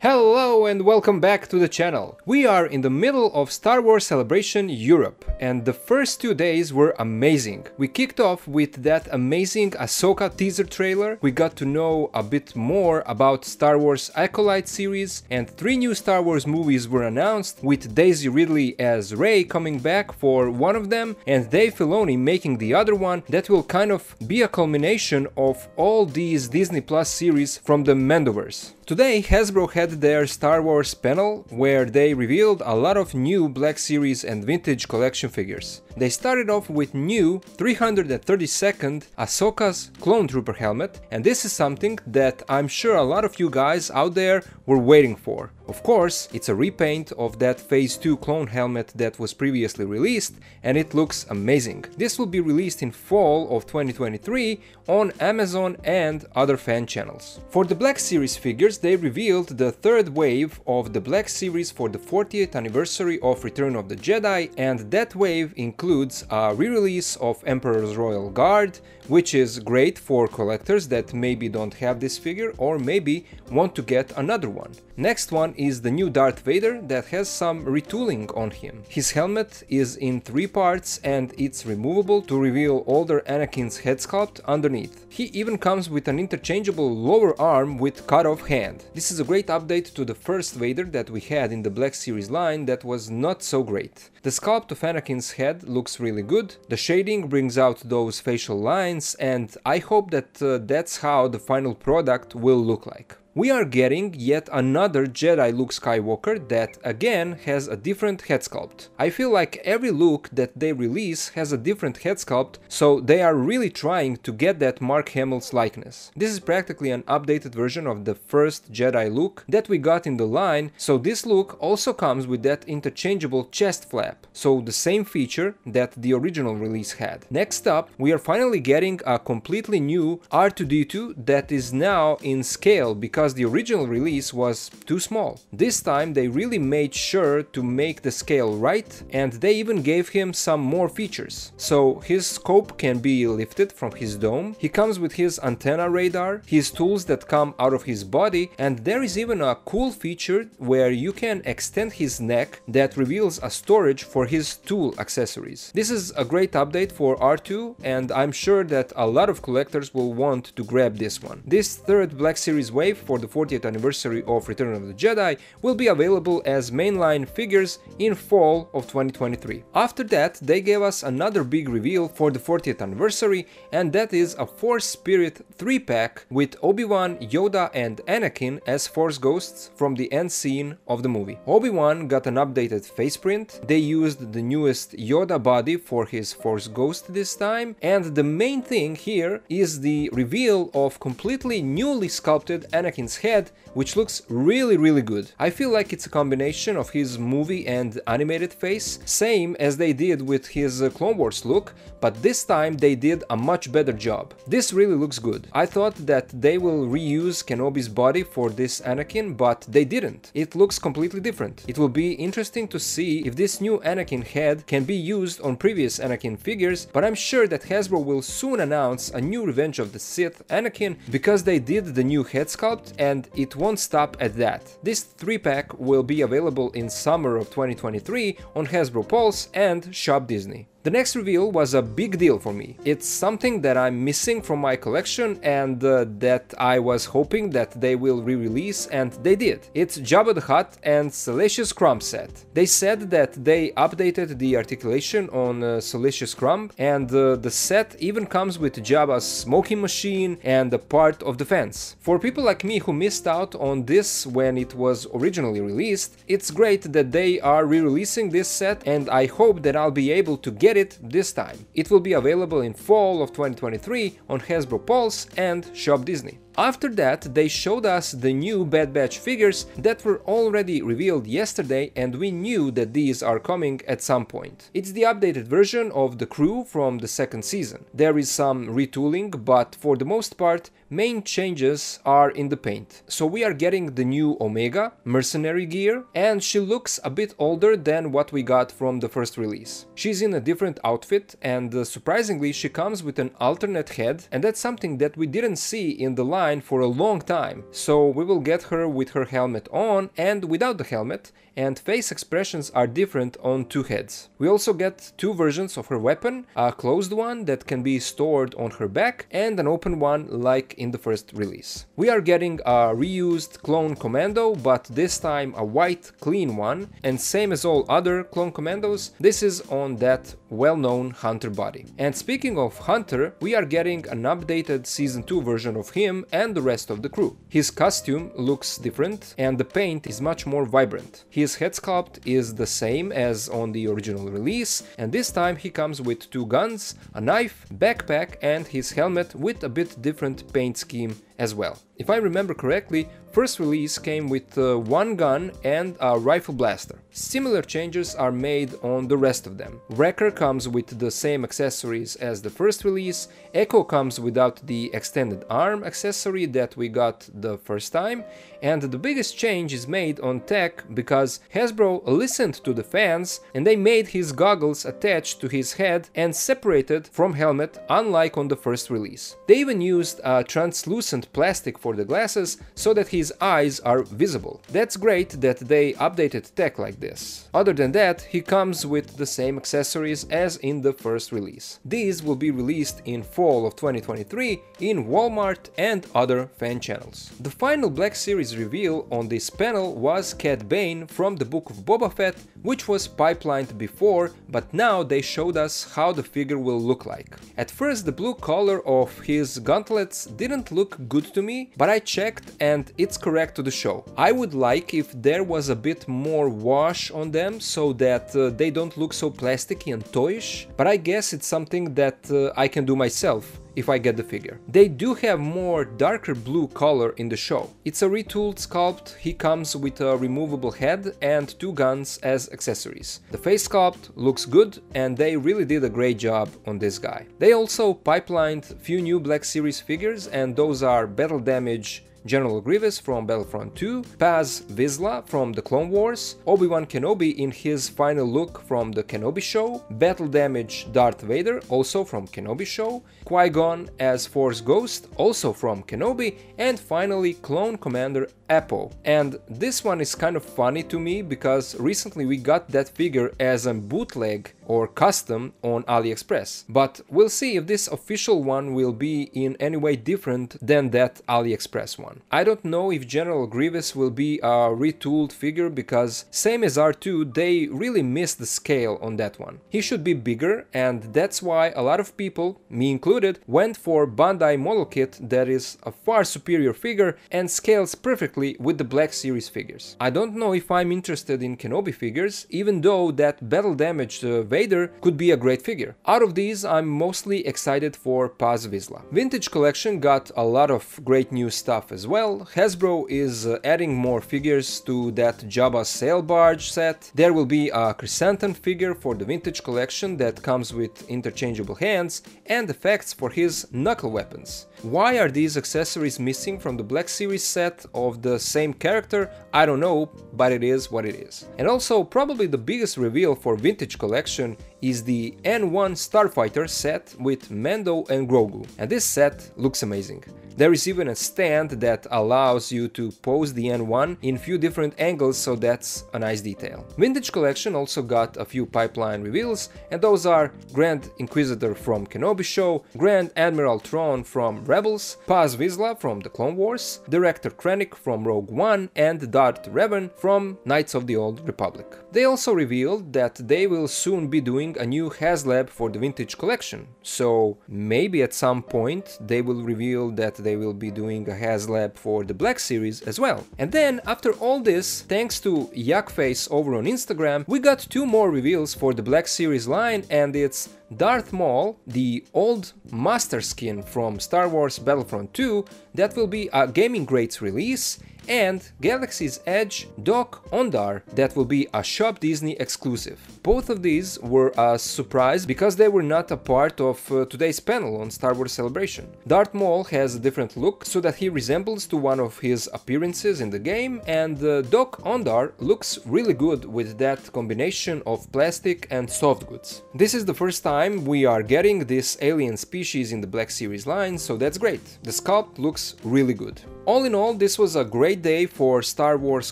Hello and welcome back to the channel. We are in the middle of Star Wars Celebration Europe, and the first 2 days were amazing. We kicked off with that amazing Ahsoka teaser trailer, we got to know a bit more about Star Wars Acolyte series, and 3 new Star Wars movies were announced, with Daisy Ridley as Rey coming back for one of them, and Dave Filoni making the other one. That will kind of be a culmination of all these Disney Plus series from the Mandoverse. Today, Hasbro had their Star Wars panel, where they revealed a lot of new Black Series and Vintage Collection figures. They started off with new 332nd Ahsoka's Clone Trooper helmet, and this is something that I'm sure a lot of you guys out there were waiting for. Of course, it's a repaint of that Phase 2 clone helmet that was previously released, and it looks amazing. This will be released in fall of 2023 on Amazon and other fan channels. For the Black Series figures, they revealed the third wave of the Black Series for the 40th anniversary of Return of the Jedi, and that wave includes a re-release of Emperor's Royal Guard, which is great for collectors that maybe don't have this figure or maybe want to get another one. Next one is the new Darth Vader that has some retooling on him. His helmet is in 3 parts and it's removable to reveal older Anakin's head sculpt underneath. He even comes with an interchangeable lower arm with cut-off hand. This is a great update to the first Vader that we had in the Black Series line that was not so great. The sculpt of Anakin's head looks really good, the shading brings out those facial lines, and I hope that that's how the final product will look like. We are getting yet another Jedi Luke Skywalker that again has a different head sculpt. I feel like every Luke that they release has a different head sculpt, so they are really trying to get that Mark Hamill's likeness. This is practically an updated version of the first Jedi Luke that we got in the line, so this Luke also comes with that interchangeable chest flap, so the same feature that the original release had. Next up, we are finally getting a completely new R2-D2 that is now in scale because the original release was too small. This time they really made sure to make the scale right, and they even gave him some more features. So his scope can be lifted from his dome, he comes with his antenna radar, his tools that come out of his body, and there is even a cool feature where you can extend his neck that reveals a storage for his tool accessories. This is a great update for R2, and I'm sure that a lot of collectors will want to grab this one. This third Black Series wave for the 40th anniversary of Return of the Jedi will be available as mainline figures in fall of 2023. After that, they gave us another big reveal for the 40th anniversary, and that is a Force Spirit 3-pack with Obi-Wan, Yoda and Anakin as Force Ghosts from the end scene of the movie. Obi-Wan got an updated face print, they used the newest Yoda body for his Force Ghost this time, and the main thing here is the reveal of completely newly sculpted Anakin's head, which looks really good. I feel like it's a combination of his movie and animated face, same as they did with his Clone Wars look, but this time they did a much better job. This really looks good. I thought that they will reuse Kenobi's body for this Anakin, but they didn't. It looks completely different. It will be interesting to see if this new Anakin head can be used on previous Anakin figures, but I'm sure that Hasbro will soon announce a new Revenge of the Sith Anakin because they did the new head sculpt, and it won't stop at that. This 3-pack will be available in summer of 2023 on Hasbro Pulse and Shop Disney. The next reveal was a big deal for me. It's something that I'm missing from my collection and that I was hoping that they will re-release, and they did. It's Jabba the Hutt and Salacious Crumb set. They said that they updated the articulation on Salacious Crumb, and the set even comes with Jabba's smoking machine and a part of the fence. For people like me who missed out on this when it was originally released, it's great that they are re-releasing this set, and I hope that I'll be able to get it this time. It will be available in fall of 2023 on Hasbro Pulse and Shop Disney. After that, they showed us the new Bad Batch figures that were already revealed yesterday, and we knew that these are coming at some point. It's the updated version of the crew from the second season. There is some retooling, but for the most part, main changes are in the paint. So we are getting the new Omega mercenary gear, and she looks a bit older than what we got from the first release. She's in a different outfit, and surprisingly she comes with an alternate head, and that's something that we didn't see in the line line for a long time, so we will get her with her helmet on and without the helmet, and face expressions are different on two heads. We also get two versions of her weapon, a closed one that can be stored on her back and an open one like in the first release. We are getting a reused clone commando, but this time a white clean one, and same as all other clone commandos, this is on that well-known Hunter body. And speaking of Hunter, we are getting an updated Season 2 version of him and the rest of the crew. His costume looks different and the paint is much more vibrant. His head sculpt is the same as on the original release, and this time he comes with two guns, a knife, backpack and his helmet with a bit different paint scheme as well. If I remember correctly, first release came with one gun and a rifle blaster. Similar changes are made on the rest of them. Wrecker comes with the same accessories as the first release, Echo comes without the extended arm accessory that we got the first time, and the biggest change is made on tech because Hasbro listened to the fans and they made his goggles attached to his head and separated from helmet, unlike on the first release. They even used a translucent plastic for the glasses so that his eyes are visible. That's great that they updated tech like this. Other than that, he comes with the same accessories as in the first release. These will be released in fall of 2023 in Walmart and other fan channels. The final Black Series reveal on this panel was Cad Bane from the Book of Boba Fett, which was pipelined before, but now they showed us how the figure will look like. At first, the blue color of his gauntlets didn't look good to me, but I checked and it's correct to the show. I would like if there was a bit more wash on them so that they don't look so plasticky and toyish, but I guess it's something that I can do myself if I get the figure. They do have more darker blue color in the show. It's a retooled sculpt, he comes with a removable head and two guns as accessories. The face sculpt looks good and they really did a great job on this guy. They also pipelined few new Black Series figures, and those are Battle Damage General Grievous from Battlefront 2, Paz Vizsla from the Clone Wars, Obi-Wan Kenobi in his final look from the Kenobi show, Battle Damage Darth Vader also from Kenobi show, Qui-Gon as Force Ghost also from Kenobi, and finally Clone Commander Appo. And this one is kind of funny to me because recently we got that figure as a bootleg or custom on AliExpress, but we'll see if this official one will be in any way different than that AliExpress one. I don't know if General Grievous will be a retooled figure because same as R2 they really missed the scale on that one. He should be bigger, and that's why a lot of people, me included, went for Bandai model kit that is a far superior figure and scales perfectly with the Black Series figures. I don't know if I'm interested in Kenobi figures, even though that Battle Damage Vader could be a great figure. Out of these, I'm mostly excited for Paz Vizsla. Vintage Collection got a lot of great new stuff as well. Hasbro is adding more figures to that Jabba sail barge set. There will be a Chrysanthemum figure for the Vintage Collection that comes with interchangeable hands and effects for his knuckle weapons. Why are these accessories missing from the Black Series set of the same character? I don't know, but it is what it is. And also, probably the biggest reveal for Vintage Collection is the N1 Starfighter set with Mando and Grogu, and this set looks amazing. There is even a stand that allows you to pose the N1 in few different angles, so that's a nice detail. Vintage Collection also got a few pipeline reveals, and those are Grand Inquisitor from Kenobi show, Grand Admiral Thrawn from Rebels, Paz Vizsla from the Clone Wars, Director Krennic from Rogue One, and Darth Revan from Knights of the Old Republic. They also revealed that they will soon be doing a new HasLab for the Vintage Collection, so maybe at some point they will reveal that they will be doing a HasLab for the Black Series as well. And then after all this, thanks to Yakface over on Instagram, we got two more reveals for the Black Series line, and it's Darth Maul, the old master skin from Star Wars Battlefront 2, that will be a gaming grades release, and Galaxy's Edge Doc Ondar that will be a Shop Disney exclusive. Both of these were a surprise because they were not a part of today's panel on Star Wars Celebration. Darth Maul has a different look so that he resembles to one of his appearances in the game, and Doc Ondar looks really good with that combination of plastic and soft goods. This is the first time we are getting this alien species in the Black Series line, so that's great. The sculpt looks really good. All in all, this was a great day for Star Wars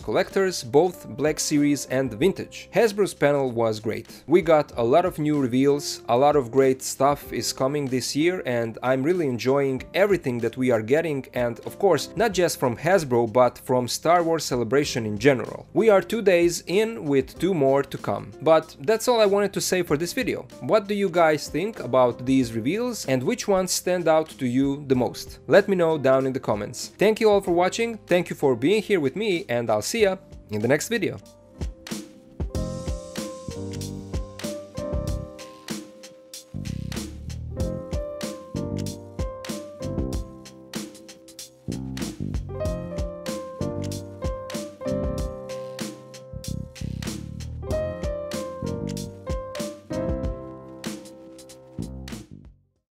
collectors, both Black Series and Vintage. Hasbro's panel was great. We got a lot of new reveals, a lot of great stuff is coming this year, and I'm really enjoying everything that we are getting, and of course, not just from Hasbro, but from Star Wars Celebration in general. We are 2 days in with 2 more to come. But that's all I wanted to say for this video. What do you guys think about these reveals, and which ones stand out to you the most? Let me know down in the comments. Thank you all for watching, thank you for being here with me, and I'll see ya in the next video.